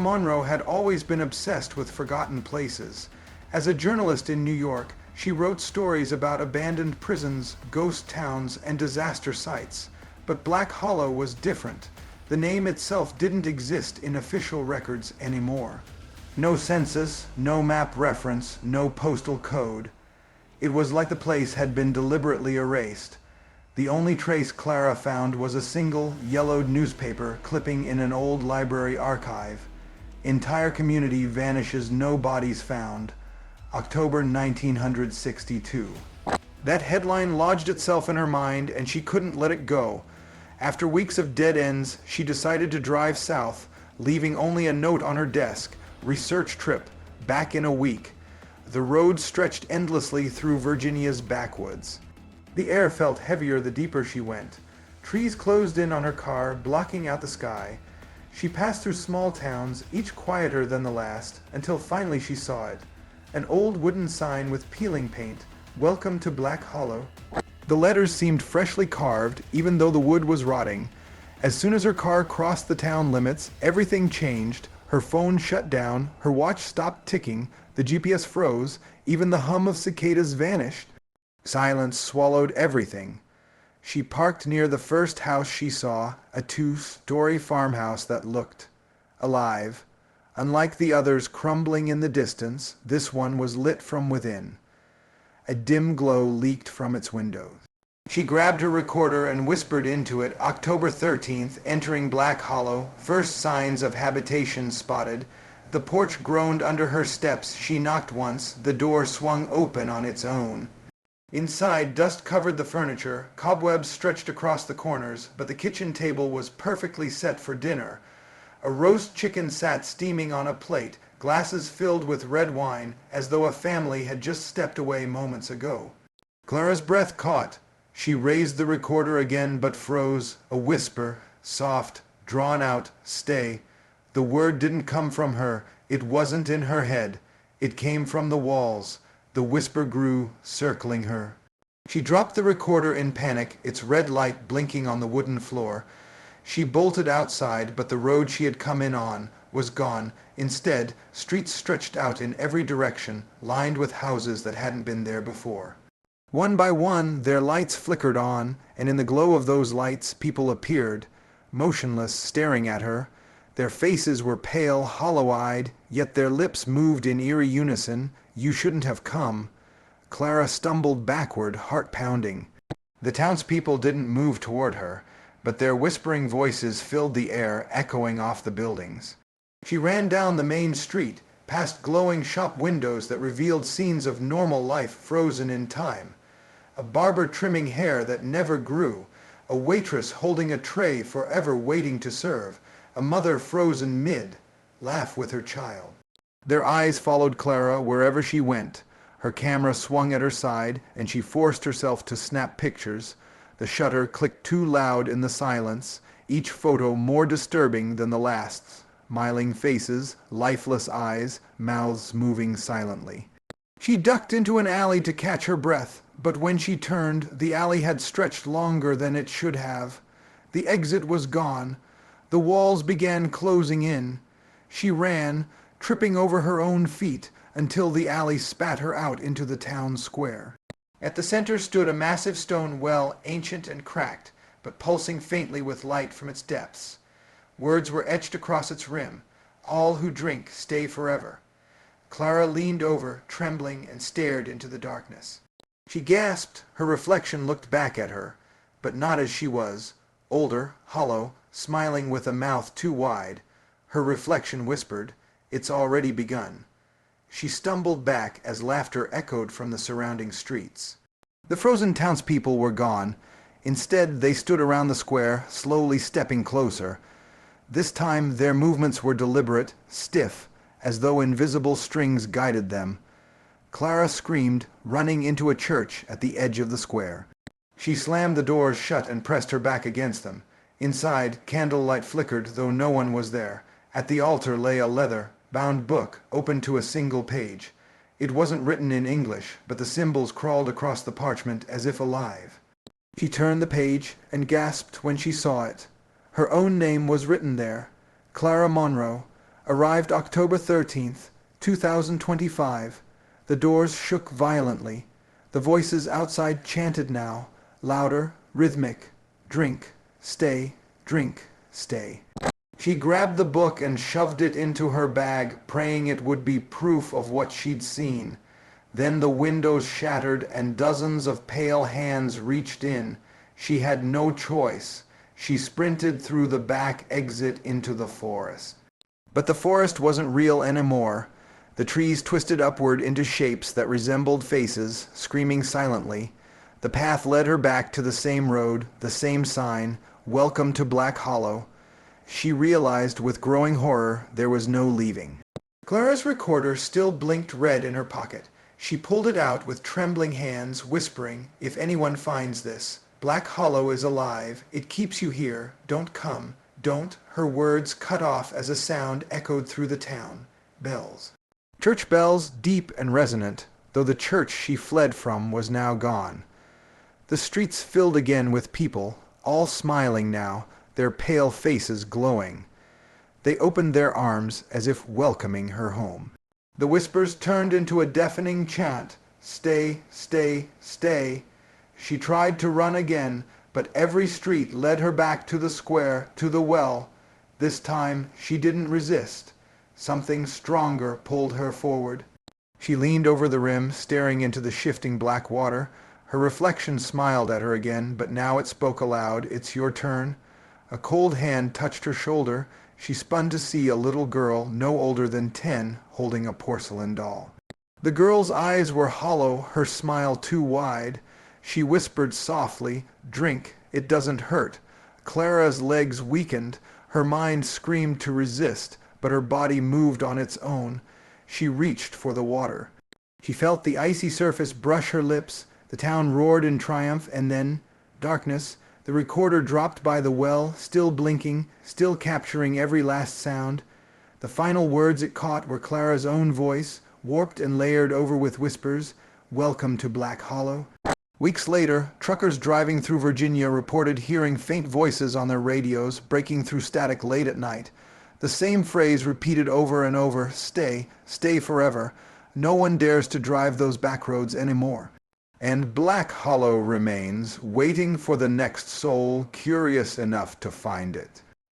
Monroe had always been obsessed with forgotten places. As a journalist in New York, she wrote stories about abandoned prisons, ghost towns, and disaster sites. But Black Hollow was different. The name itself didn't exist in official records anymore. No census, no map reference, no postal code. It was like the place had been deliberately erased. The only trace Clara found was a single, yellowed newspaper clipping in an old library archive. Entire community vanishes, no bodies found. October 1962. That headline lodged itself in her mind, and she couldn't let it go. After weeks of dead ends, she decided to drive south, leaving only a note on her desk. Research trip, back in a week. The road stretched endlessly through Virginia's backwoods. The air felt heavier the deeper she went. Trees closed in on her car, blocking out the sky. She passed through small towns, each quieter than the last, until finally she saw it. An old wooden sign with peeling paint, "Welcome to Black Hollow." The letters seemed freshly carved, even though the wood was rotting. As soon as her car crossed the town limits, everything changed. Her phone shut down, her watch stopped ticking, the GPS froze, even the hum of cicadas vanished. Silence swallowed everything. She parked near the first house she saw, a two-story farmhouse that looked alive. Unlike the others crumbling in the distance, this one was lit from within. A dim glow leaked from its windows. She grabbed her recorder and whispered into it, October 13th, entering Black Hollow, first signs of habitation spotted. The porch groaned under her steps. She knocked once. The door swung open on its own. Inside, dust covered the furniture, cobwebs stretched across the corners, but the kitchen table was perfectly set for dinner. A roast chicken sat steaming on a plate, glasses filled with red wine, as though a family had just stepped away moments ago. Clara's breath caught. She raised the recorder again but froze. A whisper, soft, drawn out, "Stay." The word didn't come from her. It wasn't in her head. It came from the walls. The whisper grew, circling her. She dropped the recorder in panic, its red light blinking on the wooden floor. She bolted outside, but the road she had come in on was gone. Instead, streets stretched out in every direction, lined with houses that hadn't been there before. One by one, their lights flickered on, and in the glow of those lights, people appeared, motionless, staring at her. Their faces were pale, hollow-eyed, yet their lips moved in eerie unison. "You shouldn't have come." Clara stumbled backward, heart pounding. The townspeople didn't move toward her, but their whispering voices filled the air, echoing off the buildings. She ran down the main street, past glowing shop windows that revealed scenes of normal life frozen in time. A barber trimming hair that never grew, a waitress holding a tray forever waiting to serve, a mother frozen mid-laugh with her child. Their eyes followed Clara wherever she went. Her camera swung at her side, and she forced herself to snap pictures. The shutter clicked too loud in the silence, each photo more disturbing than the last. Smiling faces, lifeless eyes, mouths moving silently. She ducked into an alley to catch her breath, but when she turned, the alley had stretched longer than it should have. The exit was gone. The walls began closing in. She ran, tripping over her own feet, until the alley spat her out into the town square. At the center stood a massive stone well, ancient and cracked, but pulsing faintly with light from its depths. Words were etched across its rim, "All who drink stay forever." Clara leaned over, trembling, and stared into the darkness. She gasped. Her reflection looked back at her, but not as she was, older, hollow, smiling with a mouth too wide. Her reflection whispered, "It's already begun." She stumbled back as laughter echoed from the surrounding streets. The frozen townspeople were gone. Instead, they stood around the square, slowly stepping closer. This time their movements were deliberate, stiff, as though invisible strings guided them. Clara screamed, running into a church at the edge of the square. She slammed the doors shut and pressed her back against them. Inside, candlelight flickered, though no one was there. At the altar lay a leather-bound book, open to a single page. It wasn't written in English, but the symbols crawled across the parchment as if alive. She turned the page and gasped when she saw it. Her own name was written there, Clara Monroe, Arrived October 13th, 2025. The doors shook violently. The voices outside chanted now, louder, rhythmic. Drink, stay, drink, stay. She grabbed the book and shoved it into her bag, praying it would be proof of what she'd seen. Then the windows shattered and dozens of pale hands reached in. She had no choice. She sprinted through the back exit into the forest. But the forest wasn't real anymore. The trees twisted upward into shapes that resembled faces, screaming silently. The path led her back to the same road, the same sign, "Welcome to Black Hollow." She realized with growing horror there was no leaving. Clara's recorder still blinked red in her pocket. She pulled it out with trembling hands, whispering, "If anyone finds this, Black Hollow is alive. It keeps you here. Don't come. Don't." Her words cut off as a sound echoed through the town. Bells. Church bells, deep and resonant, though the church she fled from was now gone. The streets filled again with people, all smiling now, their pale faces glowing. They opened their arms as if welcoming her home. The whispers turned into a deafening chant. Stay, stay, stay. She tried to run again, but every street led her back to the square, to the well. This time she didn't resist. Something stronger pulled her forward. She leaned over the rim, staring into the shifting black water. Her reflection smiled at her again, but now it spoke aloud. "It's your turn." A cold hand touched her shoulder. She spun to see a little girl, no older than 10, holding a porcelain doll. The girl's eyes were hollow, her smile too wide. She whispered softly, "Drink, it doesn't hurt." Clara's legs weakened. Her mind screamed to resist, but her body moved on its own. She reached for the water. She felt the icy surface brush her lips. The town roared in triumph, and then darkness. The recorder dropped by the well, still blinking, still capturing every last sound. The final words it caught were Clara's own voice, warped and layered over with whispers, "Welcome to Black Hollow." Weeks later, truckers driving through Virginia reported hearing faint voices on their radios, breaking through static late at night. The same phrase repeated over and over, "Stay, stay forever. No one dares to drive those back roads anymore." And Black Hollow remains, waiting for the next soul curious enough to find it.